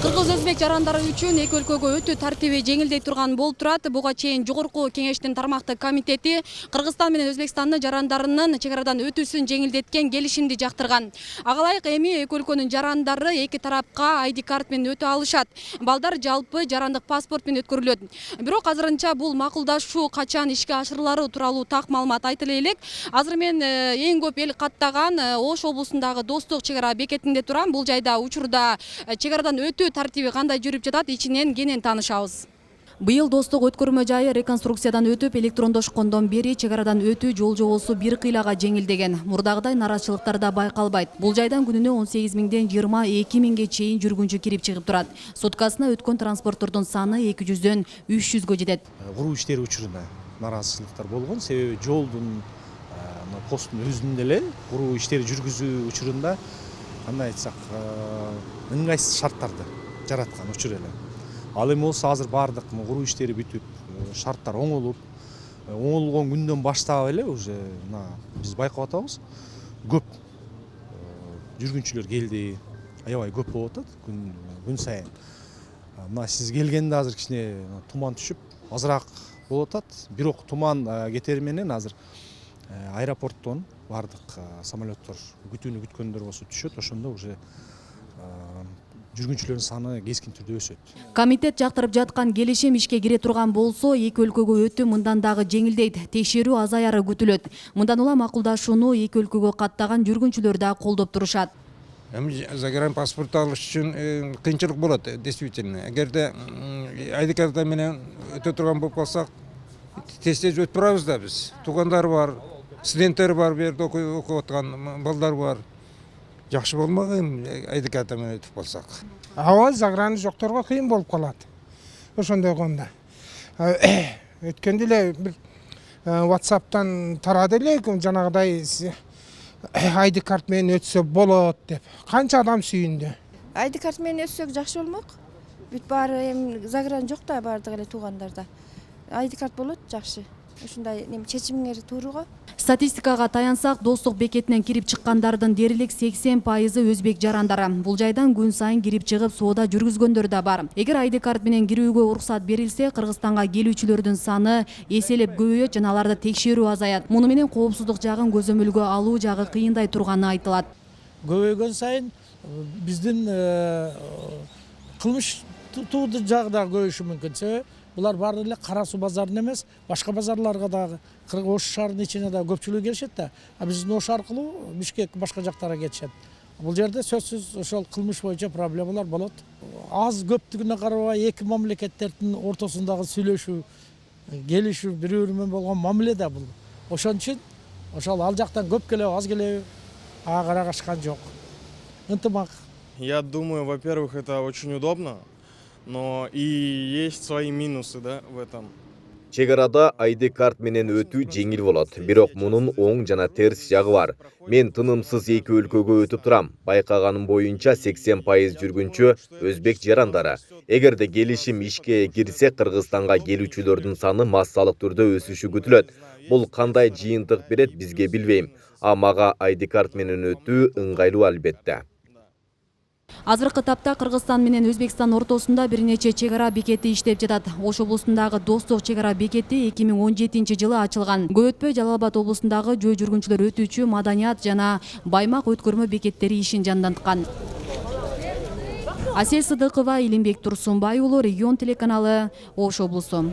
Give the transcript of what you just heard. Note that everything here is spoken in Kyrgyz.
Кыргыз өзбек жарандары үчүн эки өлкөгө өтүү тартиби жеңилдей турган болуп турат. Буга чейин Жогорку Кеңештин тармактык комитети Кыргызстан менен Өзбекстандын жарандарынын чек арадан өтүүсүн жеңилдеткен келишимди жактырган. Ага ылайык эми эки өлкөнүн жарандары эки тарапка ID карт менен өтө алышат. Балдар жалпы жарандык паспорт менен өткөрүлөт. Бирок азырынча бул макулдашуу качан ишке ашырылары тууралуу так маалымат айтыла элек. Азыр мен эң көп эл каттаган Ош облусундагы Достук чек ара бекетинде турам. Бул жайда учурда чек арадан өтүү тартиби кандай жүрүп жатат, ичинен кенен таанышабыз. Быйыл Достук өткөрмө жайы реконструкциядан өтүп, электрондошкондон бери чек арадан өтүү жол жобосу бир кыйлага жеңилдеген. Мурдагыдай нараатчылыктар да байкалбайт. Бул жайдан күнүнө 18 миңден 22 миңге чейин жүргүнчү кирип чыгып турат. Суткасына өткөн транспорттордун саны 200дөн 300гө жетет. Куруу иштери учурунда нараатчылыктар болгон. Себеби жолдун посттун өзүндө эле куруу иштери жүргүзүү учурунда кандай айтсак, ыңгайсыз шарттарды жараткан учур эле. Ал эми болсо азыр баардык куруу иштери бүтүп, шарттар оңолуп, оңолгон күндөн баштап эле уже биз байкап атабыз. Көп жүргүнчүлөр келди, аябай көп болуп атат күн сайын. Мына сиз келгенде азыр кичине туман түшүп, азыраак болуп атат. Бирок туман кетери менен азыр аэропорттон бардык самолеттор күтүүнү күткөндөр болсо түшөт, ошондо уже жүргүнчүлөрдүн саны кескин түрдө өсөт. Комитет жактырып жаткан келишим ишке кире турган болсо, эки өлкөгө өтүү мындан дагы жеңилдейт, текшерүү азаяры күтүлөт. Мындан улам макулдашууну эки өлкөгө каттаган жүргүнчүлөр да колдоп турушат. Эми загранпаспорт алыш үчүн кыйынчылык болот, действительно. Эгерде ID карта менен өтө турган болуп калсак, тез өтүп барабыз да биз. Туугандар бар, студенттер бар, бу жерде окуп аткан балдар бар. Жакшы болмаган ID карта менен өтүп калсак. Ооба, заграны жокторго кыйын болуп калат. Ошондой кондо. Өткөндө эле бир WhatsApp'тан тарады эле, жанагыдай ID карт менен өтсө болот деп. Канча адам сүйүндү. ID карт менен өтсөк жакшы болмок. Бүт баары эми загран жок да, баардык эле туугандарда. ID карт болот жакшы. Ушундай чечимиңер тууруга. Статистикага таянсак, Достук бекетинен кирип чыккандардын дээрлик 80% өзбек жарандары. Бул жайдан күн сайын кирип чыгып соода жүргүзгөндөр да бар. Эгер ID карт менен кирүүгө уруксат берилсе, Кыргызстанга келүүчүлөрдүн саны эселеп көбөйөт жана аларды текшерүү азаят. Муну менен коопсуздук жагын көзөмөлгө алуу жагы кыйындай турганы айтылат. Көбөйгөн сайын биздин кылмыш туудуу жагы да көбөйүшү мүмкүн. Себеби булар баары эле Кара Суу базарына эмес, башка базарларга дагы, Ош шаарынын ичине да көпчүлүк келишет да. А биздин Ош аркылуу Бишкек башка жактарга кетишет. Бул жерде сөзсүз ошол кылмыш боюнча проблемалар болот. Аз көптүгүнө карабай эки мамлекеттердин ортосундагы сүйлөшүү, келишүү, бири-бири менен болгон мамиле да бул. Ошон үчүн ошол ал жактан көп келеби, аз келеби ага карагашкан жок. Ынтымак. Я думаю, во-первых, это очень удобно, но и есть свои минусы, да, в этом. Чек арада ID карт менен өтүү жеңил болот, бирок мунун оң жана терс жагы бар. Мен тынымсыз эки өлкөгө өтүп турам. Байкаганым боюнча 80% жүргүнчү өзбек жарандары. Эгерде келишим ишке кирсе, Кыргызстанга келүүчүлөрдүн саны массалык түрдө өсүшү күтүлөт. Бул кандай жыйынтык берет бизге билбейм. А мага ID карт менен өтүү ыңгайлуу албетте. Азыркы тапта Кыргызстан менен Өзбекстан ортосунда бир нече чек ара бекети иштеп жатат. Ош облусундагы Достук чек ара бекети 2017-жылы ачылган. Көп өтпөй Жалал-Абад облусундагы жөө жүргүнчүлөр өтүүчү Маданият жана Баймак өткөрмө бекеттери ишин жанданткан. Асел Сыдыкова, Илимбек Турсунбай уулу, Регион телеканалы, Ош облусу.